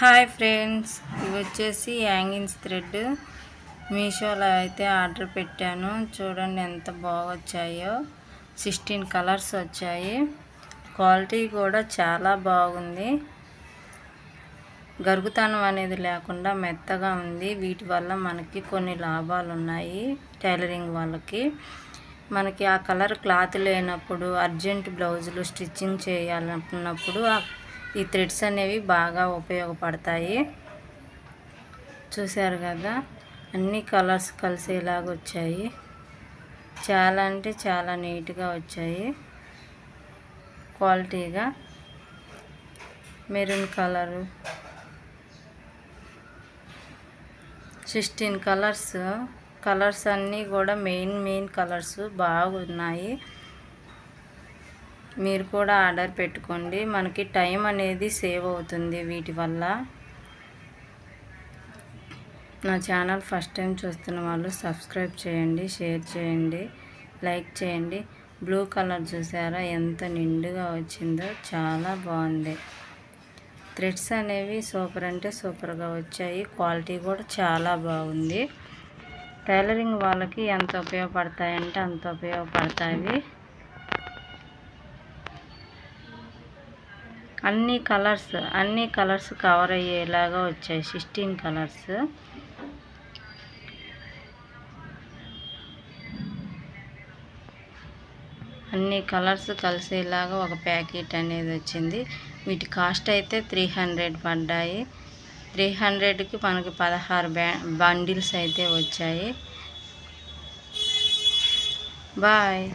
Hi friends, ఇవి వచ్చేసి hangings thread మీషోలో అయితే ఆర్డర్ పెట్టాను. చూడండి ఎంత బాగా వచ్చాయో. 16 కలర్స్ వచ్చాయి. క్వాలిటీ కూడా చాలా బాగుంది. గరుగుతనం అనేది లేకుండా మెత్తగా ఉంది. వీటి వల్ల మనకి కొన్ని లాభాలు ఉన్నాయి. టైలరింగ్ వాళ్ళకి మనకి ఆ కలర్ క్లాత్ లేనప్పుడు అర్జెంట్ బ్లౌజులు స్టిచ్చింగ్ చేయాలనుకున్నప్పుడు ఈ థ్రెడ్స్ అనేవి బాగా ఉపయోగపడతాయి. చూశారు కదా, అన్ని కలర్స్ కలిసేలాగా వచ్చాయి. చాలా అంటే చాలా నీట్గా వచ్చాయి. క్వాలిటీగా మెరూన్ కలరు, 16 కలర్స్ అన్నీ కూడా మెయిన్ కలర్స్ బాగున్నాయి. మీరు కూడా ఆర్డర్ పెట్టుకోండి. మనకి టైం అనేది సేవ్ అవుతుంది వీటి వల్ల. నా ఛానల్ ఫస్ట్ టైం చూస్తున్న వాళ్ళు సబ్స్క్రైబ్ చేయండి, షేర్ చేయండి, లైక్ చేయండి. బ్లూ కలర్ చూసారా ఎంత నిండుగా వచ్చిందో, చాలా బాగుంది. థ్రెడ్స్ అనేవి సూపర్ అంటే సూపర్గా వచ్చాయి. క్వాలిటీ కూడా చాలా బాగుంది. టైలరింగ్ వాళ్ళకి ఎంత ఉపయోగపడతాయంటే అంత ఉపయోగపడతాయి. అన్ని కలర్స్ కవర్ అయ్యేలాగా వచ్చాయి. 16 కలర్స్. అన్ని కలర్స్ కలిసేలాగా ఒక ప్యాకెట్ అనేది వచ్చింది. వీటి కాస్ట్ అయితే 300 పడ్డాయి. 300కి మనకి 16 బండిల్స్ అయితే వచ్చాయి. బాయ్.